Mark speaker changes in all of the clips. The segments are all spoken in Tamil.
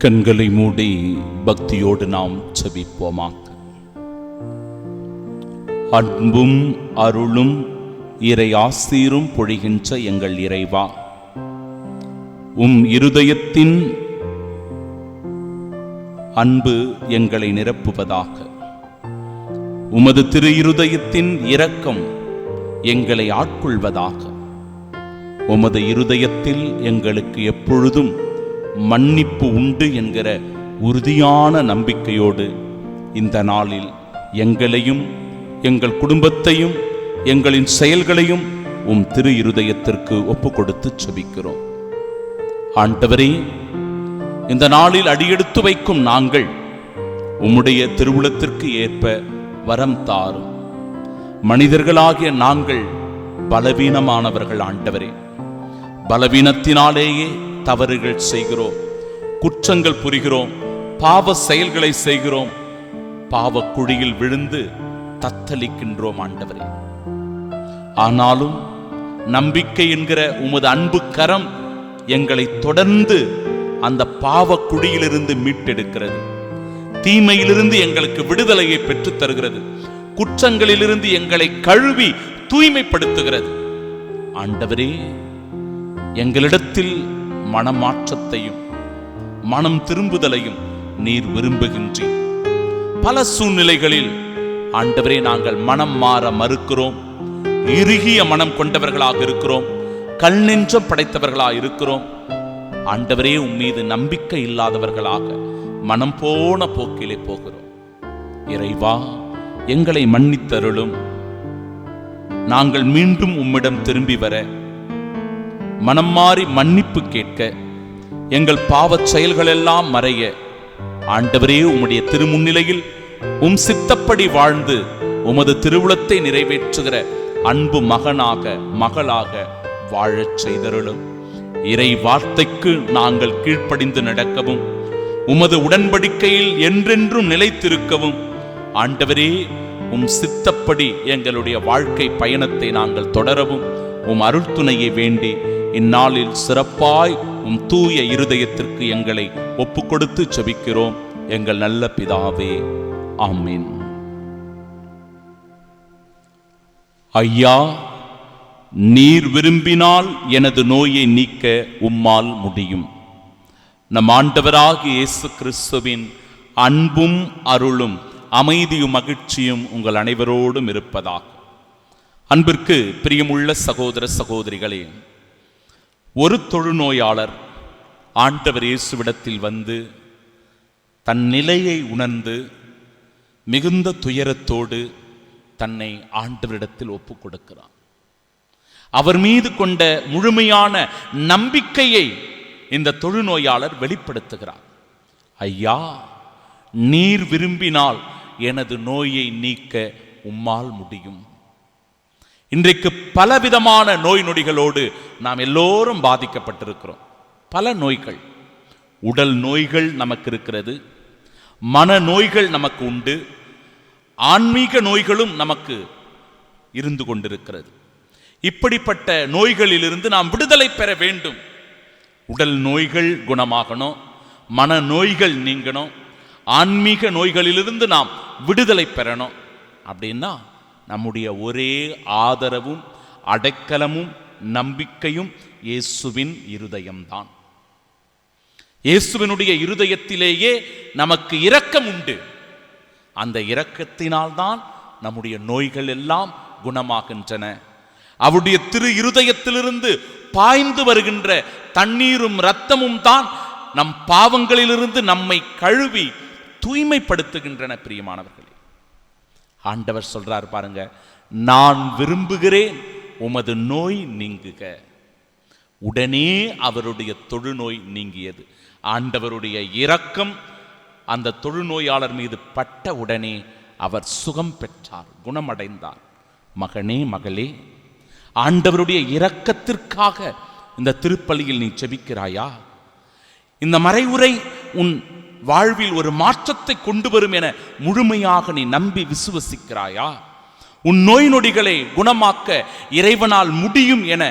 Speaker 1: கண்களை மூடி பக்தியோடு நாம் செபிப்போமாக. அன்பும் அருளும் இறை ஆசீரும் பொழிகின்ற எங்கள் இறைவா, உம் இருதயத்தின் அன்பு எங்களை நிரப்புவதாக. உமது திரு இருதயத்தின் இரக்கம் எங்களை ஆட்கொள்வதாக. உமது இருதயத்தில் எங்களுக்கு எப்பொழுதும் மன்னிப்பு உண்டு என்கிற உறுதியான நம்பிக்கையோடு இந்த நாளில் எங்களையும் எங்கள் குடும்பத்தையும் எங்களின் செயல்களையும் உம் திரு இருதயத்திற்கு ஒப்பு கொடுத்து செபிக்கிறோம். ஆண்டவரே, இந்த நாளில் அடியெடுத்து வைக்கும் நாங்கள் உம்முடைய திருவுளத்திற்கு ஏற்ப வரம் தாரும். மனிதர்களாகிய நாங்கள் பலவீனமானவர்கள் ஆண்டவரே. பலவீனத்தினாலேயே தவறுகள் செய்கிறோம், குற்றங்கள் புரிகிறோம், பாவ செயல்களை செய்கிறோம், பாவ குழியில் விழுந்து தத்தளிக்கின்றோம் ஆண்டவரே. ஆனாலும் நம்பிக்கை என்கிற உமது அன்பு கரம் எங்களை தொடர்ந்து அந்த பாவ குழியிலிருந்து மீட்டெடுக்கிறது. தீமையிலிருந்து எங்களுக்கு விடுதலையை பெற்றுத் தருகிறது. குற்றங்களிலிருந்து எங்களை கழுவி தூய்மைப்படுத்துகிறது. ஆண்டவரே, எங்களிடத்தில் மனமாற்றத்தையும் மனம் திரும்புதலையும் நீர் விரும்புகின்றீர். பல சூழ்நிலைகளில் ஆண்டவரே நாங்கள் மனம் மாற மறுக்கிறோம், இறுகிய மனம் கொண்டவர்களாக இருக்கிறோம், கல் நெஞ்சம் படைத்தவர்களாக இருக்கிறோம். ஆண்டவரே, உம்மீது நம்பிக்கை இல்லாதவர்களாக மனம் போன போக்கிலே போகிறோம். இறைவா, எங்களை மன்னித்தருளும். நாங்கள் மீண்டும் உம்மிடம் திரும்பி வர, மனம் மாறி மன்னிப்பு கேட்க, எங்கள் பாவச் செயல்கள் எல்லாம் மறைய ஆண்டவரே உம்முடைய திருமுன்னிலையில் உம் சித்தப்படி வாழ்ந்து உமது திருவுளத்தை நிறைவேற்றுகிற அன்பு மகனாக மகளாக வாழச் செய்தருளும். இறை வார்த்தைக்கு நாங்கள் கீழ்ப்படிந்து நடக்கவும், உமது உடன்படிக்கையில் என்றென்றும் நிலைத்திருக்கவும் ஆண்டவரே உம் சித்தப்படி எங்களுடைய வாழ்க்கை பயணத்தை நாங்கள் தொடரவும் உம் அருள் துணையை வேண்டி இந்நாளில் சிறப்பாய் உம் தூய இருதயத்திற்கு எங்களை ஒப்பு கொடுத்து செபிக்கிறோம் எங்கள் நல்ல பிதாவே, ஆமீன். ஐயா, நீர் விரும்பினால் எனது நோயை நீக்க உம்மால் முடியும். நம் ஆண்டவராகிய இயேசு கிறிஸ்துவின் அன்பும் அருளும் அமைதியும் மகிழ்ச்சியும் உங்கள் அனைவரோடும் இருப்பதாக. அன்பிற்கு பிரியமுள்ள சகோதர சகோதரிகளே, ஒரு தொழுநோயாளர் ஆண்டவர் இயேசுவிடத்தில் வந்து தன் நிலையை உணர்ந்து மிகுந்த துயரத்தோடு தன்னை ஆண்டவரிடத்தில் ஒப்புக் கொடுக்கிறார். அவர் மீது கொண்ட முழுமையான நம்பிக்கையை இந்த தொழுநோயாளர் வெளிப்படுத்துகிறார். ஐயா, நீர் விரும்பினால் எனது நோயை நீக்க உம்மால் முடியும். இன்றைக்கு பலவிதமான நோய் நொடிகளோடு நாம் எல்லோரும் பாதிக்கப்பட்டிருக்கிறோம். பல நோய்கள், உடல் நோய்கள் நமக்கு இருக்கிறது, மன நோய்கள் நமக்கு உண்டு, ஆன்மீக நோய்களும் நமக்கு இருந்து கொண்டிருக்கிறது. இப்படிப்பட்ட நோய்களிலிருந்து நாம் விடுதலை பெற வேண்டும். உடல் நோய்கள் குணமாகணும், மன நோய்கள் நீங்கணும், ஆன்மீக நோய்களிலிருந்து நாம் விடுதலை பெறணும். அப்படின்னா நம்முடைய ஒரே ஆதரவும் அடைக்கலமும் நம்பிக்கையும் இயேசுவின் இருதயம்தான். இயேசுவினுடைய இருதயத்திலேயே நமக்கு இரக்கம் உண்டு. அந்த இரக்கத்தினால்தான் நம்முடைய நோய்கள் எல்லாம் குணமாகின்றன. அவருடைய திரு இருதயத்திலிருந்து பாய்ந்து வருகின்ற தண்ணீரும் இரத்தமும் தான் நம் பாவங்களிலிருந்து நம்மை கழுவி தூய்மைப்படுத்துகின்றன. பிரியமானவர்களே, ஆண்டவர் சொல்றார் பாருங்க, நான் விரும்புகிறேன் உமது நோய் நீங்குக. உடனே அவருடைய தொழுநோய் நீங்கியது. ஆண்டவருடைய இரக்கம் அந்த தொழுநோயாளர் மீது பட்ட உடனே அவர் சுகம் பெற்றார், குணமடைந்தார். மகனே, மகளே, ஆண்டவருடைய இரக்கத்திற்காக இந்த திருப்பலியில் நீ செபிக்கிறாயா? இந்த மறைவுரை உன் வாழ்வில் ஒரு மாற்றத்தை கொண்டு வரும் என முழுமையாக நீ நம்பி விசுவசிக்கிறாயா? உன் நோய் நொடிகளை குணமாக்க இறைவனால் முடியும் என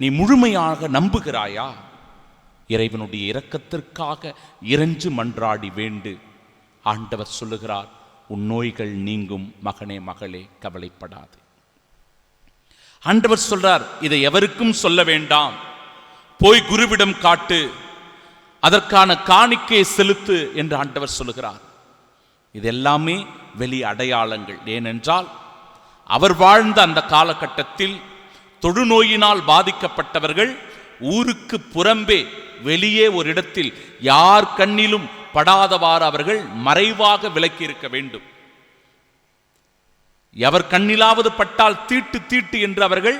Speaker 1: நீ முழுமையாக நம்புகிறாயா? இறைவனுடைய இரக்கத்திற்காக இறைஞ்சு மன்றாடி வேண்டு. ஆண்டவர் சொல்லுகிறார், உன் நோய்கள் நீங்கும் மகனே மகளே, கவலைப்படாது. ஆண்டவர் சொல்றார், இதை எவருக்கும் சொல்ல வேண்டாம், போய் குருவிடம் காட்டு, அதற்கான காணிக்கையை செலுத்து என்று ஆண்டவர் சொல்லுகிறார். இதெல்லாமே வெளி அடையாளங்கள். ஏனென்றால் அவர் வாழ்ந்த அந்த காலகட்டத்தில் தொழுநோயினால் பாதிக்கப்பட்டவர்கள் ஊருக்கு புறம்பே வெளியே ஒரு இடத்தில் யார் கண்ணிலும் படாதவாறு அவர்கள் மறைவாக விலக்கி இருக்க வேண்டும். எவர் கண்ணிலாவது பட்டால் தீட்டு தீட்டு என்று அவர்கள்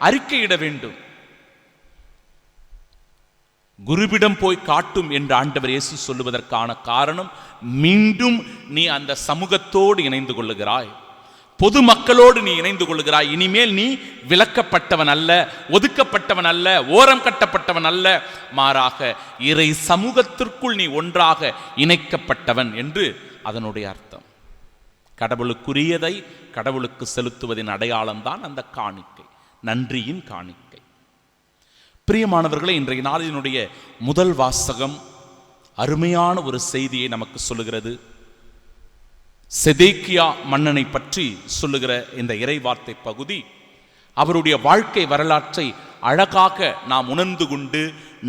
Speaker 1: அறிக்கையிட வேண்டும். குருவிடம் போய் காட்டும் என்று ஆண்டவர் இயேசு சொல்லுவதற்கான காரணம், மீண்டும் நீ அந்த சமூகத்தோடு இணைந்து கொள்ளுகிறாய், பொதுமக்களோடு நீ இணைந்து கொள்ளுகிறாய். இனிமேல் நீ விலக்கப்பட்டவன் அல்ல, ஒதுக்கப்பட்டவன் அல்ல, ஓரம் கட்டப்பட்டவன் அல்ல, மாறாக இறை சமூகத்திற்குள் நீ ஒன்றாக இணைக்கப்பட்டவன் என்று அதனுடைய அர்த்தம். கடவுளுக்குரியதை கடவுளுக்கு செலுத்துவதின் அடையாளம்தான் அந்த காணிக்கை, நன்றியின் காணிக்கை. பிரியமானவர்களே, இன்றைய நாளினுடைய முதல் வாசகம் அருமையான ஒரு செய்தியை நமக்கு சொல்லுகிறது. செதேக்கியா மன்னனை பற்றி சொல்லுகிற இந்த இறைவார்த்தை பகுதி அவருடைய வாழ்க்கை வரலாற்றை அழகாக நாம் உணர்ந்து கொண்டு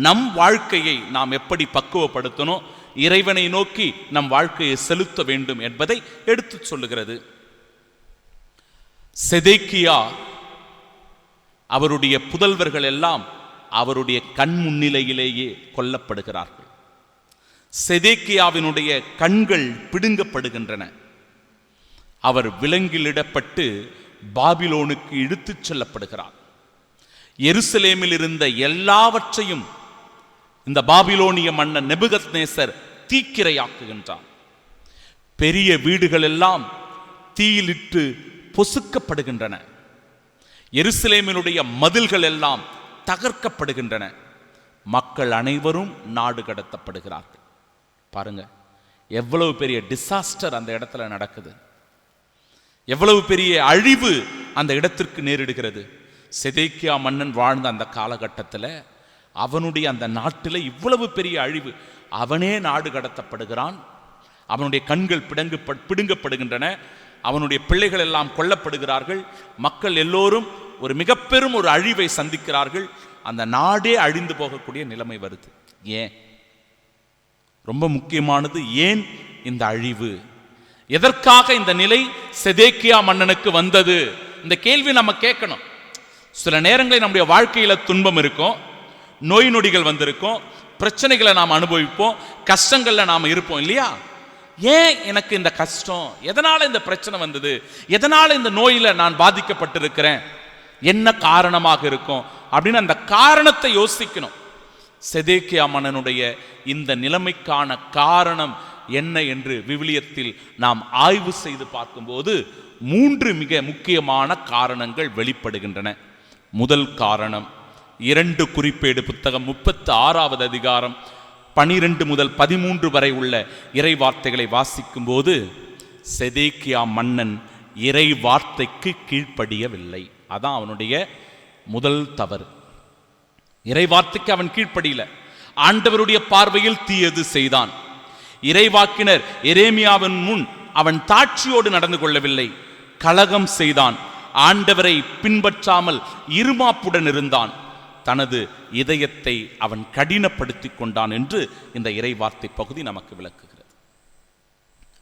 Speaker 1: நம் வாழ்க்கையை நாம் எப்படி பக்குவப்படுத்தணும், இறைவனை நோக்கி நம் வாழ்க்கையை செலுத்த வேண்டும் என்பதை எடுத்து சொல்லுகிறது. செதேக்கியா அவருடைய புதல்வர்கள் எல்லாம் அவருடைய கண் முன்னிலையிலேயே கொல்லப்படுகிறார்கள். செதேக்கியாவினுடைய கண்கள் பிடுங்கப்படுகின்றன. அவர் விலங்கிலிடப்பட்டு பாபிலோனுக்கு இழுத்துச் செல்லப்படுகிறார். எருசலேமில் இருந்த எல்லாவற்றையும் இந்த பாபிலோனிய மன்னன் நெபுகத்நேசர் தீக்கிரையாக்குகின்றார். பெரிய வீடுகள் எல்லாம் தீயிலிட்டு பொசுக்கப்படுகின்றன. எருசலேமினுடைய மதில்கள் எல்லாம் தகர்க்கப்படுகின்றன. மக்கள் அனைவரும் நாடு கடத்தப்படுகிறார்கள். பாருங்க, எவ்வளவு பெரிய டிசாஸ்டர் அந்த இடத்துல நடக்குது, எவ்வளவு பெரிய அழிவு அந்த இடத்திற்கு நேரிடுகிறது. செதேக்கியா மன்னன் வாழ்ந்த அந்த காலகட்டத்தில் அவனுடைய அந்த நாட்டில் இவ்வளவு பெரிய அழிவு. அவனே நாடு கடத்தப்படுகிறான், அவனுடைய கண்கள் பிடுங்கப்படுகின்றன, அவனுடைய பிள்ளைகள் எல்லாம் கொல்லப்படுகிறார்கள், மக்கள் எல்லோரும் ஒரு மிக பெரும் ஒரு அழிவை சந்திக்கிறார்கள். அந்த நாடே அழிந்து போகக்கூடிய நிலைமை வருது. ஏன்? ரொம்ப முக்கியமானது, ஏன் இந்த அழிவு, எதற்காக இந்த நிலை செதேக்கியா மன்னனுக்கு வந்தது? இந்த கேள்வி நம்ம கேட்கணும். சில நேரங்களில் நம்முடைய வாழ்க்கையில துன்பம் இருக்கும், நோய் நொடிகள் வந்திருக்கும், பிரச்சனைகளை நாம் அனுபவிப்போம், கஷ்டங்கள்ல நாம் இருப்போம் இல்லையா? ஏன் எனக்கு இந்த கஷ்டம், எதனால இந்த பிரச்சனை வந்தது, எதனால இந்த நோயில நான் பாதிக்கப்பட்டிருக்கிறேன், என்ன காரணமாக இருக்கும் அப்படின்னு அந்த காரணத்தை யோசிக்கணும். செதேக்கியா மன்னனுடைய இந்த நிலைமைக்கான காரணம் என்ன என்று விவிலியத்தில் நாம் ஆய்வு செய்து பார்க்கும்போது 3 மிக முக்கியமான காரணங்கள் வெளிப்படுகின்றன. முதல் காரணம், 2 குறிப்பேடு புத்தகம் 36வது அதிகாரம் 12 முதல் 13 வரை உள்ள இறை வார்த்தைகளை வாசிக்கும் போது, செதேக்கியா மன்னன் இறை வார்த்தைக்கு கீழ்ப்படியவில்லை. அதான் அவனுடைய முதல் தவறு. இறை வார்த்தைக்கு அவன் கீழ்ப்படியல, ஆண்டவருடைய பார்வையில் தீயது செய்தான். இறைவாக்கினர் எரேமியாவின் முன் அவன் தாட்சியோடு நடந்து கொள்ளவில்லை, கலகம் செய்தான். ஆண்டவரை பின்பற்றாமல் இருமாப்புடன் இருந்தான். தனது இதயத்தை அவன் கடினப்படுத்திக் கொண்டான் என்று இந்த இறைவார்த்தை பகுதி நமக்கு விளக்குகிறது.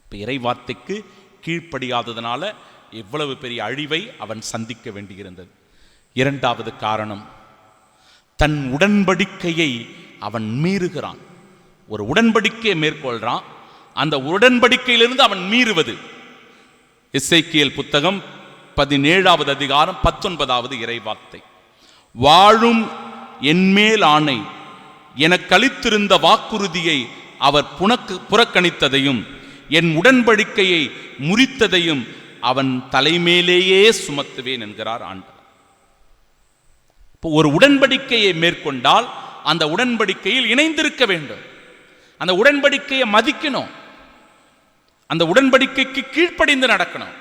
Speaker 1: இப்ப இறைவார்த்தைக்கு கீழ்ப்படியாததனால எவ்வளவு பெரிய அழிவை அவன் சந்திக்க வேண்டியிருந்தது. 2வது காரணம், தன் உடன்படிக்கையை அவன் மீறுகிறான். ஒரு உடன்படிக்கையை மேற்கொள்றான், அந்த உடன்படிக்கையிலிருந்து அவன் மீறுவது. எசேக்கியேல் புத்தகம் 17வது அதிகாரம் 19வது இறைவார்த்தை, வாழும் என்மேல் ஆணை, எனக்கு அளித்திருந்த வாக்குறுதியை அவர் புறக்கணித்ததையும் என் உடன்படிக்கையை முறித்ததையும் அவன் தலைமேலேயே சுமத்துவேன் என்கிறார் ஆண்டவர். இப்போ ஒரு உடன்படிக்கையை மேற்கொண்டால் அந்த உடன்படிக்கையில் இணைந்திருக்க வேண்டும், அந்த உடன்படிக்கையை மதிக்கணும், அந்த உடன்படிக்கைக்கு கீழ்ப்படிந்து நடக்கணும்.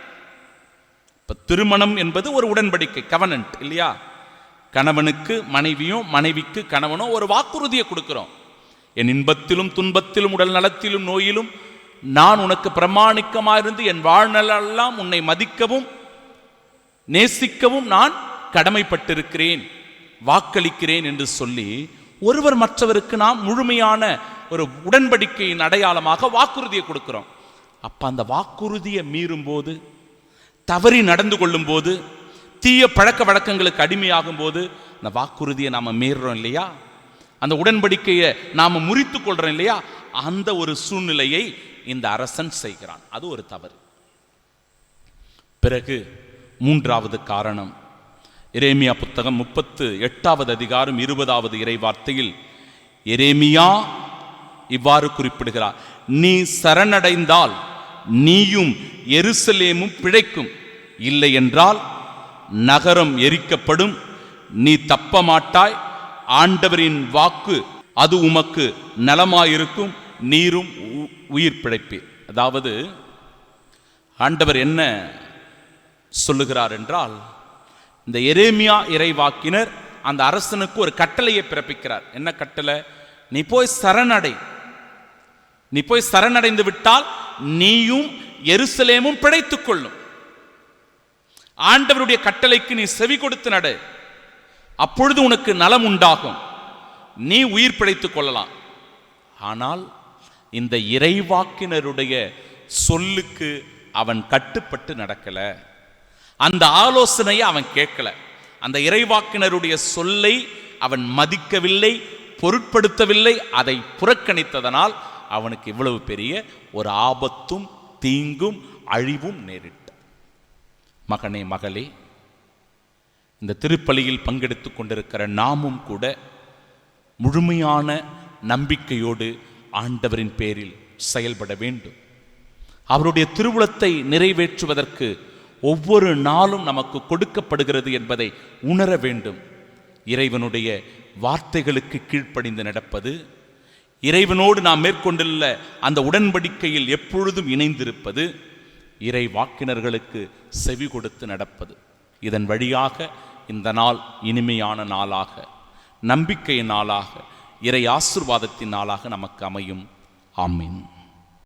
Speaker 1: இப்ப திருமணம் என்பது ஒரு உடன்படிக்கை, கவனன்ட் இல்லையா? கணவனுக்கு மனைவியும் மனைவிக்கு கணவனும் ஒரு வாக்குறுதியை கொடுக்கிறோம், என் இன்பத்திலும் துன்பத்திலும் உடல் நலத்திலும் நோயிலும் நான் உனக்கு பிரமாணிக்கமாயிருந்து என் வாழ்நாளெல்லாம் உன்னை மதிக்கவும் நேசிக்கவும் நான் கடமைப்பட்டிருக்கிறேன், வாக்களிக்கிறேன் என்று சொல்லி ஒருவர் மற்றவருக்கு நாம் முழுமையான ஒரு உடன்படிக்கையின் அடையாளமாக வாக்குறுதியை கொடுக்கிறோம். அப்ப அந்த வாக்குறுதியை மீறும் போது, தவறி நடந்து கொள்ளும் போது, தீய பழக்க வழக்கங்களுக்கு அடிமையாகும் போது அந்த வாக்குறுதியை நாம மீறுறோம் இல்லையா, அந்த உடன்படிக்கையை நாம முறித்து கொள்றோம் இல்லையா, அந்த ஒரு சூழ்நிலையை இந்த அரசன் செய்கிறான். அது ஒரு தவறு. பிறகு மூன்றாவது காரணம், எரேமியா புத்தகம் 38வது அதிகாரம் 20வது இறை வார்த்தையில் எரேமியா இவ்வாறு குறிப்பிடுகிறார்: நீ சரணடைந்தால் நீயும் எருசலேமும் பிழைக்கும், இல்லை என்றால் நகரம் எரிக்கப்படும், நீ தப்ப மாட்டாய். ஆண்டவரின் வாக்கு அது உமக்கு நலமாயிருக்கும், நீரும் உயிர் பிழைப்பீர். அதாவது ஆண்டவர் என்ன சொல்லுகிறார் என்றால், இந்த எரேமியா இறைவாக்கினர் அந்த அரசனுக்கு ஒரு கட்டளையை பிறப்பிக்கிறார். என்ன கட்டளை? நீ போய் சரணடை. நீ போய் சரணடைந்து விட்டால் நீயும் எருசலேமும் பிழைத்துக் கொள்ளும். ஆண்டவருடைய கட்டளைக்கு நீ செவி கொடுத்து நட, அப்பொழுது உனக்கு நலம் உண்டாகும், நீ உயிர் பிழைத்துக் கொள்ளலாம். ஆனால் இந்த இறைவாக்கினருடைய சொல்லுக்கு அவன் கட்டுப்பட்டு நடக்கல, அந்த ஆலோசனையை அவன் கேட்கல, அந்த இறைவாக்கினருடைய சொல்லை அவன் மதிக்கவில்லை, பொருட்படுத்தவில்லை, அதை புறக்கணித்ததனால் அவனுக்கு இவ்வளவு பெரிய ஒரு ஆபத்தும் தீங்கும் அழிவும் நேரிட்ட. மகனே, மகளே, இந்த திருப்பலியில் பங்கெடுத்துக் கொண்டிருக்கிற நாமும் கூட முழுமையான நம்பிக்கையோடு ஆண்டவரின் பேரில் செயல்பட வேண்டும். அவருடைய திருவுளத்தை நிறைவேற்றுவதற்கு ஒவ்வொரு நாளும் நமக்கு கொடுக்கப்படுகிறது என்பதை உணர வேண்டும். இறைவனுடைய வார்த்தைகளுக்கு கீழ்ப்படிந்து நடப்பது, இறைவனோடு நாம் மேற்கொண்டுள்ள அந்த உடன்படிக்கையில் எப்பொழுதும் இணைந்திருப்பது, இறை வாக்கினர்களுக்கு செவி கொடுத்து நடப்பது. இதன் வழியாக இந்த நாள் இனிமையான நாளாக, நம்பிக்கையின் நாளாக, இறை ஆசீர்வாதத்தின் நாளாக நமக்கு அமையும். ஆமீன்.